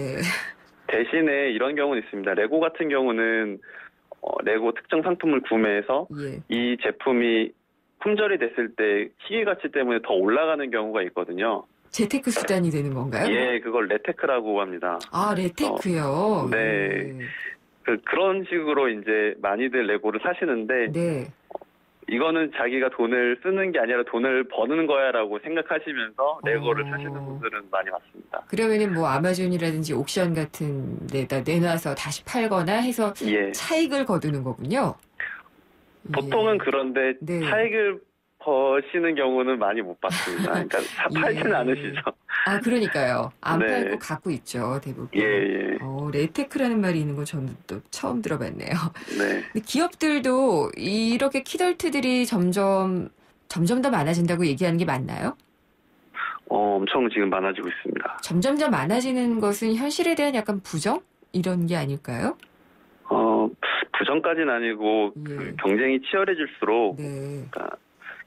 대신에 이런 경우는 있습니다. 레고 같은 경우는 레고 특정 상품을 구매해서 이 제품이 품절이 됐을 때 시기 가치 때문에 더 올라가는 경우가 있거든요. 재테크 수단이 되는 건가요? 예, 그걸 레테크라고 합니다. 아, 레테크요? 네. 그런 식으로 이제 많이들 레고를 사시는데 이거는 자기가 돈을 쓰는 게 아니라 돈을 버는 거야라고 생각하시면서 레고를 사시는 분들은 많이 봤습니다. 그러면은 뭐 아마존이라든지 옥션 같은 데다 내놔서 다시 팔거나 해서 차익을 거두는 거군요. 보통은 그런데 차익을 버시는 경우는 많이 못 봤습니다. 그러니까 팔지는 않으시죠. 아, 그러니까요. 안 팔고 갖고 있죠, 대부분. 레테크라는 말이 있는 건 저는 또 처음 들어봤네요. 근데 기업들도 이렇게 키덜트들이 점점 더 많아진다고 얘기하는 게 맞나요? 엄청 지금 많아지고 있습니다. 점점 더 많아지는 것은 현실에 대한 약간 부정? 이런 게 아닐까요? 부정까지는 아니고 그 경쟁이 치열해질수록 그러니까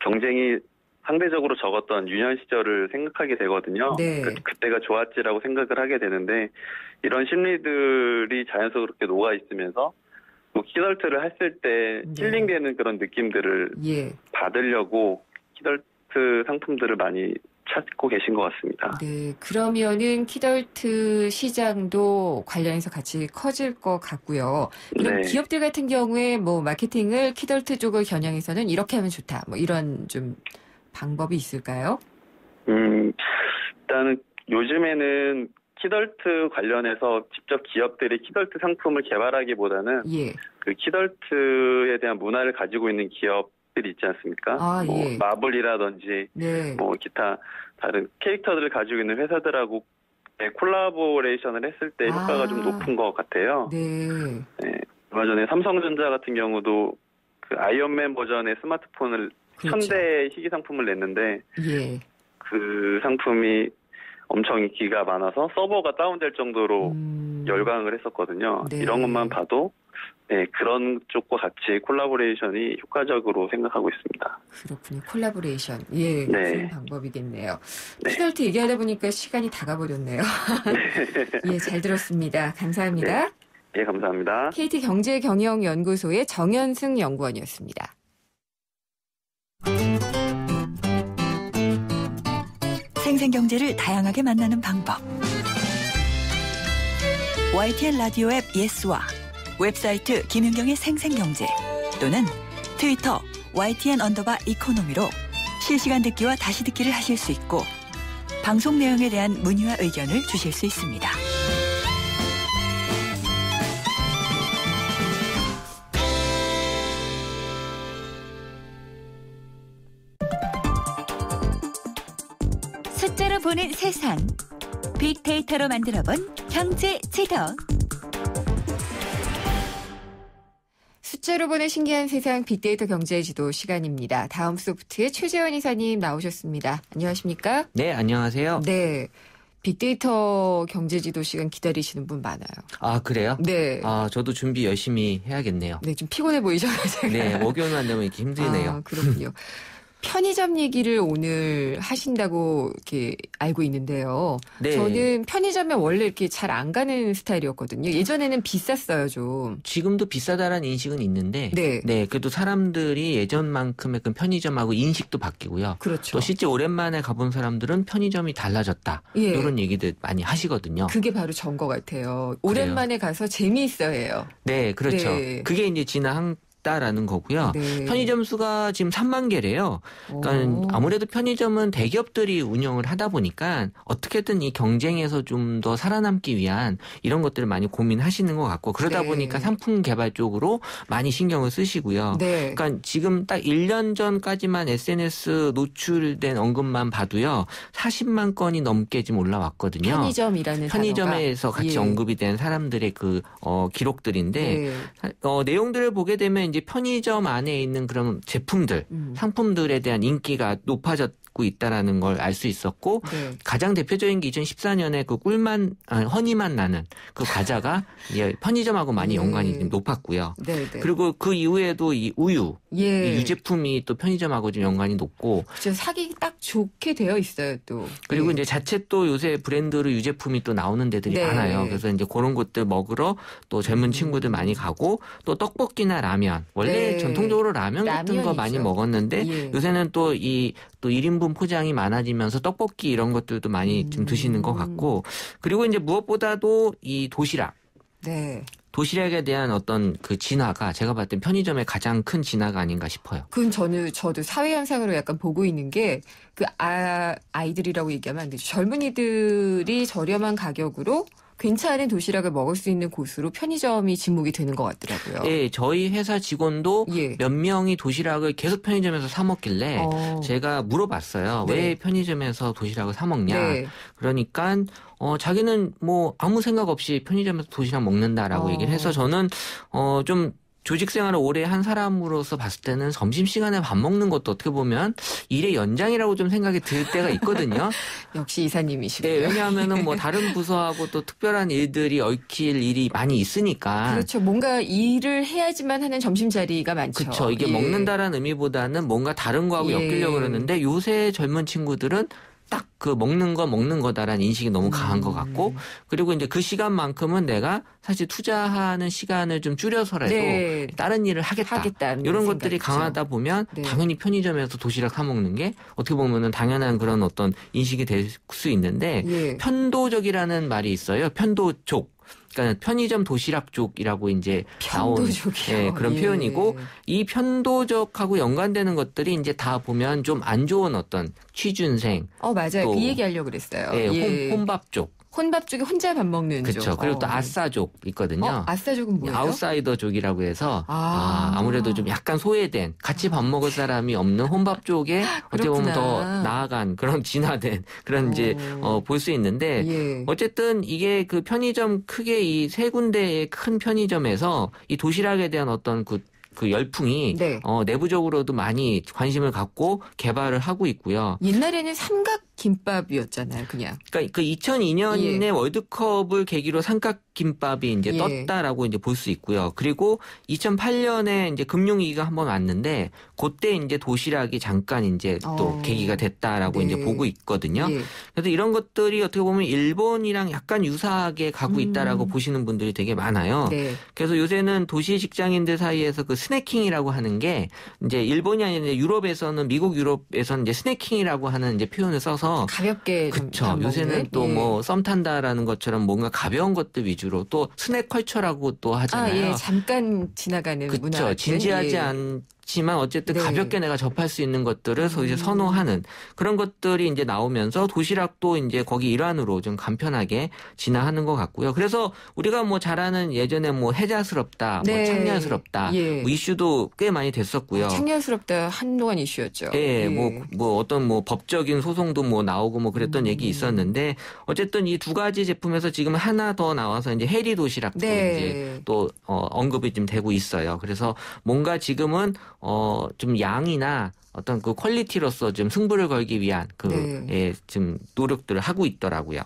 경쟁이 상대적으로 적었던 유년 시절을 생각하게 되거든요. 그때가 좋았지라고 생각을 하게 되는데 이런 심리들이 자연스럽게 녹아 있으면서 또 키덜트를 했을 때 힐링되는 그런 느낌들을 받으려고 키덜트 상품들을 많이 찾고 계신 것 같습니다. 네, 그러면은 키덜트 시장도 관련해서 같이 커질 것 같고요. 그럼 기업들 같은 경우에 뭐 마케팅을 키덜트 쪽을 겨냥해서는 이렇게 하면 좋다. 뭐 이런 좀 방법이 있을까요? 일단은 요즘에는 키덜트 관련해서 직접 기업들이 키덜트 상품을 개발하기보다는 그 키덜트에 대한 문화를 가지고 있는 기업들이 있지 않습니까? 마블이라든지 뭐 기타 다른 캐릭터들을 가지고 있는 회사들하고 콜라보레이션을 했을 때 효과가 좀 높은 것 같아요. 얼마 전에 삼성전자 같은 경우도 그 아이언맨 버전의 스마트폰을 1000대 희귀 상품을 냈는데 그 상품이 엄청 인기가 많아서 서버가 다운될 정도로 열광을 했었거든요. 이런 것만 봐도 그런 쪽과 같이 콜라보레이션이 효과적으로 생각하고 있습니다. 그렇군요. 콜라보레이션. 좋은 방법이겠네요. 키덜트 얘기하다 보니까 시간이 다 가버렸네요. 잘 들었습니다. 감사합니다. 예, 감사합니다. KT 경제경영연구소의 정현승 연구원이었습니다. 생생경제를 다양하게 만나는 방법. YTN 라디오 앱 예스와 웹사이트 김윤경의 생생경제 또는 트위터 YTN_이코노미로 실시간 듣기와 다시 듣기를 하실 수 있고 방송 내용에 대한 문의와 의견을 주실 수 있습니다. 숫자로 보는 세상. 빅데이터로 만들어본 경제 지도. 숫자로 보는 신기한 세상 빅데이터 경제 지도 시간입니다. 다음 소프트의 최재원 이사님 나오셨습니다. 안녕하십니까? 네, 안녕하세요. 네. 빅데이터 경제 지도 시간 기다리시는 분 많아요. 아, 그래요? 네. 저도 준비 열심히 해야겠네요. 네, 좀 피곤해 보이셔가지고. 네, 목요일만 되면 이렇게 힘드네요. 아, 그렇군요. 편의점 얘기를 오늘 하신다고 이렇게 알고 있는데요. 저는 편의점에 원래 이렇게 잘 안 가는 스타일이었거든요. 예전에는 비쌌어요, 좀. 지금도 비싸다라는 인식은 있는데, 그래도 사람들이 예전만큼의 그 편의점하고 인식도 바뀌고요. 그렇죠. 또 실제 오랜만에 가본 사람들은 편의점이 달라졌다. 이런 얘기들 많이 하시거든요. 그게 바로 전 것 같아요. 오랜만에 가서 재미있어 해요. 네, 그렇죠. 그게 이제 지난 있다라는 거고요. 네. 편의점 수가 지금 3만 개래요. 그러니까 아무래도 편의점은 대기업들이 운영을 하다 보니까 어떻게든 이 경쟁에서 좀 더 살아남기 위한 이런 것들을 많이 고민하시는 것 같고 그러다 네. 보니까 상품 개발 쪽으로 많이 신경을 쓰시고요. 네. 그러니까 지금 딱 1년 전까지만 SNS 노출된 언급만 봐도요. 40만 건이 넘게 지금 올라왔거든요. 편의점이라는 편의점에서 단어가. 같이 예. 언급이 된 사람들의 그 기록들인데 네. 내용들을 보게 되면 이제 편의점 안에 있는 그런 제품들, 상품들에 대한 인기가 높아졌고 있다라는 걸 알 수 있었고 네. 가장 대표적인 게 2014년에 그 허니만 나는 그 과자가 예, 편의점하고 많이 연관이 좀 높았고요. 네, 네. 그리고 그 이후에도 이 우유, 예. 이 유제품이 또 편의점하고 좀 연관이 높고 그렇죠. 사기 딱 좋게 되어 있어요, 또. 그리고 예. 이제 자체 또 요새 브랜드로 유제품이 또 나오는 데들이 네. 많아요. 그래서 이제 그런 것들 먹으러 또 젊은 친구들 많이 가고 또 떡볶이나 라면. 원래 네. 전통적으로 라면 같은 거 라면이죠. 많이 먹었는데 예. 요새는 또 1인분 포장이 많아지면서 떡볶이 이런 것들도 많이 좀 드시는 것 같고 그리고 이제 무엇보다도 이 도시락. 네. 도시락에 대한 어떤 그 진화가 제가 봤을 땐 편의점의 가장 큰 진화가 아닌가 싶어요. 그건 저도 사회 현상으로 약간 보고 있는 게 그 아이들이라고 얘기하면 안 되죠. 젊은이들이 저렴한 가격으로 괜찮은 도시락을 먹을 수 있는 곳으로 편의점이 지목이 되는 것 같더라고요. 네, 저희 회사 직원도 예. 몇 명이 도시락을 계속 편의점에서 사 먹길래 제가 물어봤어요. 네. 왜 편의점에서 도시락을 사 먹냐? 네. 그러니까 자기는 뭐 아무 생각 없이 편의점에서 도시락 먹는다라고 얘기를 해서 저는 좀 조직 생활을 오래 한 사람으로서 봤을 때는 점심시간에 밥 먹는 것도 어떻게 보면 일의 연장이라고 좀 생각이 들 때가 있거든요. 역시 이사님이시고요. 네, 왜냐하면은 뭐 다른 부서하고 또 특별한 일들이 얽힐 일이 많이 있으니까. 그렇죠. 뭔가 일을 해야지만 하는 점심자리가 많죠. 그렇죠. 이게 예. 먹는다라는 의미보다는 뭔가 다른 거하고 예. 엮이려고 그러는데 요새 젊은 친구들은 딱 그 먹는 거다라는 인식이 너무 강한 것 같고 그리고 이제 그 시간만큼은 내가 사실 투자하는 시간을 좀 줄여서라도 네. 다른 일을 하겠다는 이런 것들이 생각이죠. 강하다 보면 네. 당연히 편의점에서 도시락 사 먹는 게 어떻게 보면은 당연한 그런 어떤 인식이 될 수 있는데 예. 편도족이라는 말이 있어요. 편도족. 그러니까 편의점 도시락족이라고 이제 나온 예, 그런 예. 표현이고 이 편도족하고 연관되는 것들이 이제 다 보면 좀 안 좋은 어떤 취준생. 맞아요. 또, 그 얘기하려고 그랬어요. 예, 예. 혼밥족. 혼밥족이 혼자 밥 먹는 족. 그렇죠. 그리고 또 아싸족 있거든요. 아싸족은 뭐예요? 아웃사이더족이라고 해서 아무래도 좀 약간 소외된 같이 밥 먹을 사람이 없는 혼밥족에 어떻게 보면 더 나아간 그런 진화된 그런 이제 볼 수 있는데 예. 어쨌든 이게 그 편의점 크게 이 세 군데의 큰 편의점에서 이 도시락에 대한 어떤 그 열풍이 네. 내부적으로도 많이 관심을 갖고 개발을 하고 있고요. 옛날에는 삼각김밥이었잖아요, 그냥. 그러니까 그 2002년에 예. 월드컵을 계기로 삼각김밥이 이제 예. 떴다라고 이제 볼 수 있고요. 그리고 2008년에 이제 금융위기가 한번 왔는데 그때 이제 도시락이 잠깐 이제 또 계기가 됐다라고 네. 이제 보고 있거든요. 예. 그래서 이런 것들이 어떻게 보면 일본이랑 약간 유사하게 가고 있다라고 보시는 분들이 되게 많아요. 네. 그래서 요새는 도시 직장인들 사이에서 그 스네킹이라고 하는 게 이제 일본이 아니라 이제 유럽에서는 미국 유럽에서는 이제 스네킹이라고 하는 이제 표현을 써서 가볍게 그렇죠. 요새는 또 뭐 썸 탄다라는 것처럼 뭔가 가벼운 것들 위주로 또 스낵 컬처라고 또 하잖아요. 예. 잠깐 지나가는 문화. 그렇죠. 진지하지 않지만 어쨌든 네. 가볍게 내가 접할 수 있는 것들을 이제 선호하는 그런 것들이 이제 나오면서 도시락도 이제 거기 일환으로 좀 간편하게 진화하는 것 같고요. 그래서 우리가 뭐 잘 아는 예전에 뭐 해자스럽다, 네. 뭐 청년스럽다, 예. 뭐 이슈도 꽤 많이 됐었고요. 청년스럽다 한동안 이슈였죠. 예, 예. 뭐 어떤 뭐 법적인 소송도 뭐 나오고 뭐 그랬던 얘기 있었는데 어쨌든 이 두 가지 제품에서 지금 하나 더 나와서 이제 해리 도시락도 네. 이제 또 언급이 좀 되고 있어요. 그래서 뭔가 지금은 좀 양이나 어떤 그 퀄리티로서 좀 승부를 걸기 위한 좀 노력들을 하고 있더라고요.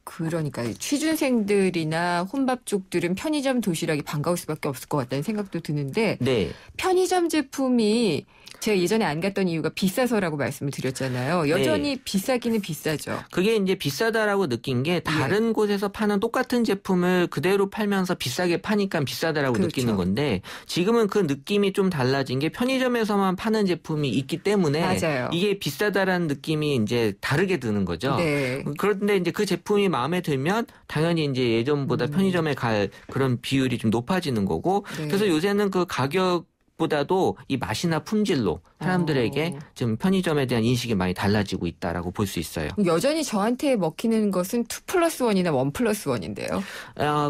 그러니까 취준생들이나 혼밥족들은 편의점 도시락이 반가울 수밖에 없을 것 같다는 생각도 드는데 네. 편의점 제품이 제가 예전에 안 갔던 이유가 비싸서라고 말씀을 드렸잖아요. 여전히 비싸기는 비싸죠. 그게 이제 비싸다라고 느낀 게 다른 곳에서 파는 똑같은 제품을 그대로 팔면서 비싸게 파니까 비싸다라고 느끼는 건데 지금은 그 느낌이 좀 달라진 게 편의점에서만 파는 제품이 있기 때문에 맞아요. 이게 비싸다라는 느낌이 이제 다르게 드는 거죠. 네. 그런데 이제 그 제품이 마음에 들면 당연히 이제 예전보다 편의점에 갈 그런 비율이 좀 높아지는 거고 그래서 요새는 그 가격보다도 이 맛이나 품질로 사람들에게 지금 편의점에 대한 인식이 많이 달라지고 있다라고 볼 수 있어요. 여전히 저한테 먹히는 것은 2+1이나 1+1인데요.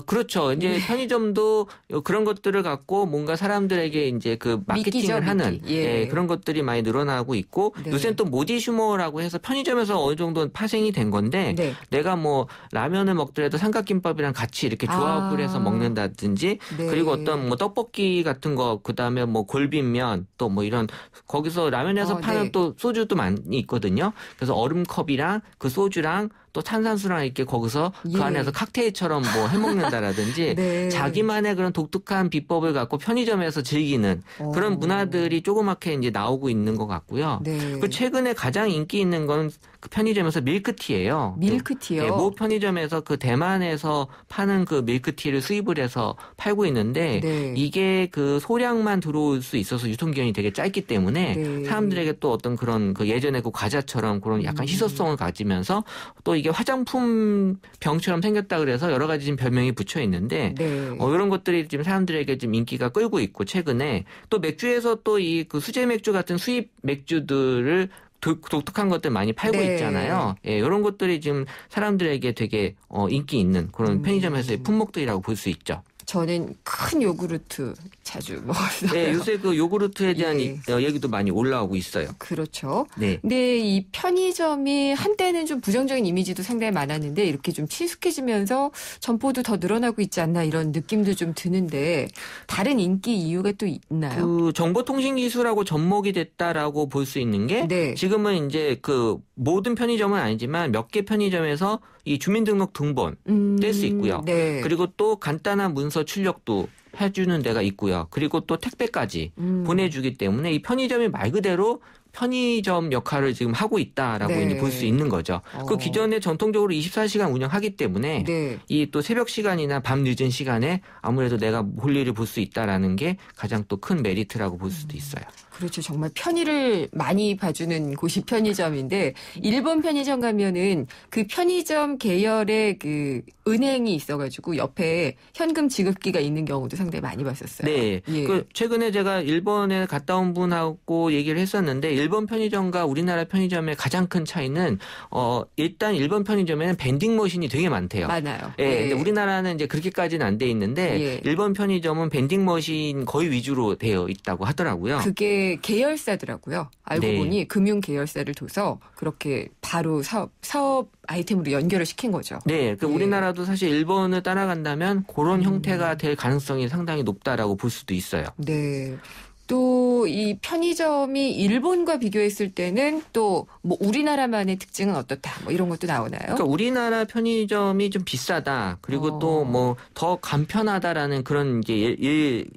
그렇죠. 이제 편의점도 그런 것들을 갖고 뭔가 사람들에게 이제 그 마케팅을 하는 그런 것들이 많이 늘어나고 있고 요새는 또 모디슈머라고 해서 편의점에서 어느 정도 파생이 된 건데 내가 뭐 라면을 먹더라도 삼각김밥이랑 같이 이렇게 조합을 해서 먹는다든지 그리고 어떤 뭐 떡볶이 같은 거 그다음에 뭐 골빈면 또 뭐 이런 거기서 라면에서 파는 또 소주도 많이 있거든요. 그래서 얼음컵이랑 그 소주랑 또 탄산수랑 이렇게 거기서 그 안에서 칵테일처럼 뭐 해먹는다라든지 자기만의 그런 독특한 비법을 갖고 편의점에서 즐기는 그런 문화들이 조그맣게 이제 나오고 있는 것 같고요. 그 최근에 가장 인기 있는 건 그 편의점에서 밀크티예요. 밀크티요? 모 편의점에서 그 대만에서 파는 그 밀크티를 수입을 해서 팔고 있는데 이게 그 소량만 들어올 수 있어서 유통기한이 되게 짧기 때문에 사람들에게 또 어떤 그런 그 예전에 그 과자처럼 그런 약간 희소성을 가지면서 또 이게 화장품 병처럼 생겼다 그래서 여러 가지 지금 별명이 붙여 있는데 이런 것들이 지금 사람들에게 좀 인기가 끌고 있고 최근에 또 맥주에서 또 이 그 수제 맥주 같은 수입 맥주들을 독특한 것들 많이 팔고 있잖아요. 이런 것들이 지금 사람들에게 되게 인기 있는 그런 편의점에서의 품목들이라고 볼 수 있죠. 저는 큰 요구르트 자주 먹었어요. 네, 요새 그 요구르트에 대한 얘기도 많이 올라오고 있어요. 그렇죠. 근데 이 편의점이 한때는 좀 부정적인 이미지도 상당히 많았는데 이렇게 좀 친숙해지면서 점포도 더 늘어나고 있지 않나 이런 느낌도 좀 드는데 다른 인기 이유가 또 있나요? 그 정보통신기술하고 접목이 됐다라고 볼 수 있는 게 지금은 이제 그 모든 편의점은 아니지만 몇 개 편의점에서 이 주민등록 등본 뗄 수 있고요. 그리고 또 간단한 문서 출력도 해주는 데가 있고요. 그리고 또 택배까지 보내주기 때문에 이 편의점이 말 그대로 편의점 역할을 지금 하고 있다라고 이제 볼 수 있는 거죠. 그 기존에 전통적으로 24시간 운영하기 때문에 이 또 새벽 시간이나 밤 늦은 시간에 아무래도 내가 볼 일을 볼 수 있다라는 게 가장 또 큰 메리트라고 볼 수도 있어요. 그렇죠. 정말 편의를 많이 봐주는 곳이 편의점인데 일본 편의점 가면은 그 편의점 계열의 그 은행이 있어가지고 옆에 현금 지급기가 있는 경우도 상당히 많이 봤었어요. 그 최근에 제가 일본에 갔다 온 분하고 얘기를 했었는데 일본 편의점과 우리나라 편의점의 가장 큰 차이는 일단 일본 편의점에는 밴딩 머신이 되게 많대요. 많아요. 근데 우리나라는 이제 그렇게까지는 안 돼 있는데 일본 편의점은 밴딩 머신 거의 위주로 되어 있다고 하더라고요. 그게 계열사더라고요. 알고 보니 금융 계열사를 둬서 그렇게 바로 사업 아이템으로 연결을 시킨 거죠. 그 우리나라도 사실 일본을 따라간다면 그런 형태가 될 가능성이 상당히 높다라고 볼 수도 있어요. 또 이 편의점이 일본과 비교했을 때는 또 뭐 우리나라만의 특징은 어떻다 뭐 이런 것도 나오나요? 그러니까 우리나라 편의점이 좀 비싸다 그리고 또 뭐 더 간편하다라는 그런 이제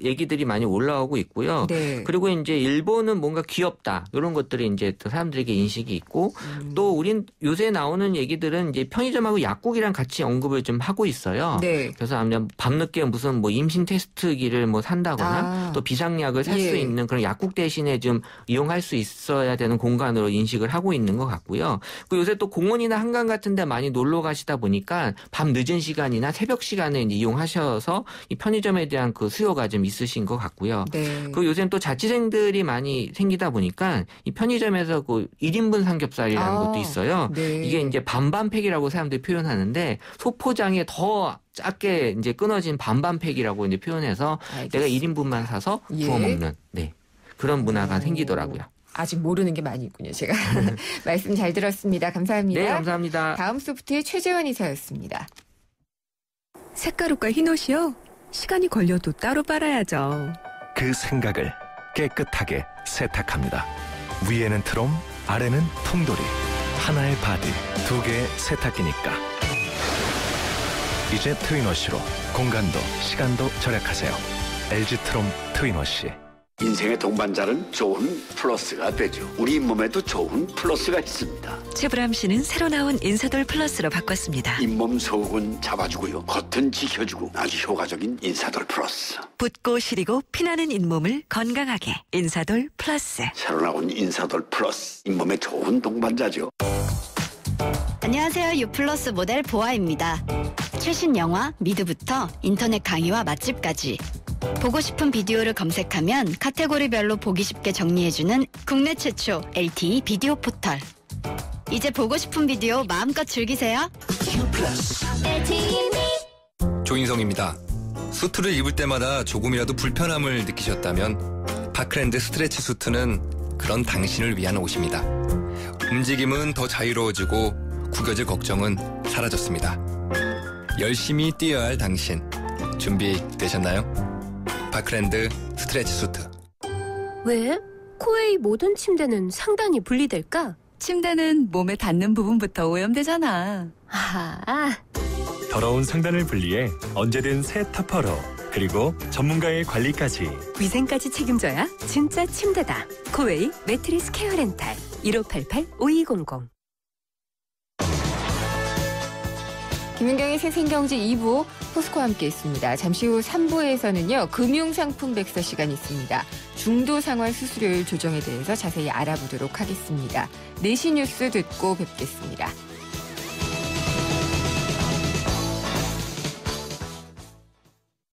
얘기들이 많이 올라오고 있고요. 그리고 이제 일본은 뭔가 귀엽다 이런 것들이 이제 또 사람들에게 인식이 있고 또 우린 요새 나오는 얘기들은 이제 편의점하고 약국이랑 같이 언급을 좀 하고 있어요. 그래서 아무튼 밤늦게 무슨 뭐 임신 테스트기를 뭐 산다거나 또 비상약을 살 수 있는 그런 약국 대신에 좀 이용할 수 있어야 되는 공간으로 인식을 하고 있는 것 같고요. 그 요새 또 공원이나 한강 같은 데 많이 놀러 가시다 보니까 밤 늦은 시간이나 새벽 시간에 이제 이용하셔서 이 편의점에 대한 그 수요가 좀 있으신 것 같고요. 그 요새는 또 자취생들이 많이 생기다 보니까 이 편의점에서 그 1인분 삼겹살이라는 것도 있어요. 이게 이제 반반팩이라고 사람들이 표현하는데 소포장에 더 작게 이제 끊어진 반반팩이라고 이제 표현해서 내가 1인분만 사서 구워 먹는 그런 문화가 생기더라고요. 아직 모르는 게 많이 있군요. 제가 말씀 잘 들었습니다. 감사합니다. 네, 감사합니다. 다음 소프트의 최재원 이사였습니다. 색가루가 흰옷이요? 시간이 걸려도 따로 빨아야죠. 그 생각을 깨끗하게 세탁합니다. 위에는 트롬, 아래는 통돌이. 하나의 바디, 두 개의 세탁기니까. 이제 트윈워시로 공간도 시간도 절약하세요. LG 트롬 트윈워시. 인생의 동반자는 좋은 플러스가 되죠. 우리 몸에도 좋은 플러스가 있습니다. 최불암 씨는 새로 나온 인사돌 플러스로 바꿨습니다. 잇몸 속은 잡아주고요. 겉은 지켜주고 아주 효과적인 인사돌 플러스. 붓고 시리고 피나는 잇몸을 건강하게 인사돌 플러스. 새로 나온 인사돌 플러스. 잇몸에 좋은 동반자죠. 안녕하세요. 유플러스 모델 보아입니다. 최신 영화 미드부터 인터넷 강의와 맛집까지 보고 싶은 비디오를 검색하면 카테고리별로 보기 쉽게 정리해주는 국내 최초 LTE 비디오 포털. 이제 보고 싶은 비디오 마음껏 즐기세요. 조인성입니다. 수트를 입을 때마다 조금이라도 불편함을 느끼셨다면 파크랜드 스트레치 수트는 그런 당신을 위한 옷입니다. 움직임은 더 자유로워지고 구겨질 걱정은 사라졌습니다. 열심히 뛰어야 할 당신 준비되셨나요? 파크랜드 스트레치 수트. 왜? 코웨이 모든 침대는 상단이 분리될까? 침대는 몸에 닿는 부분부터 오염되잖아. 아하. 더러운 상단을 분리해 언제든 새 터퍼로, 그리고 전문가의 관리까지. 위생까지 책임져야 진짜 침대다. 코웨이 매트리스 케어 렌탈 1588-5200. 김윤경의 생생경제 2부 포스코와 함께 있습니다. 잠시 후 3부에서는요. 금융상품 백서 시간이 있습니다. 중도 상환 수수료율 조정에 대해서 자세히 알아보도록 하겠습니다. 4시 뉴스 듣고 뵙겠습니다.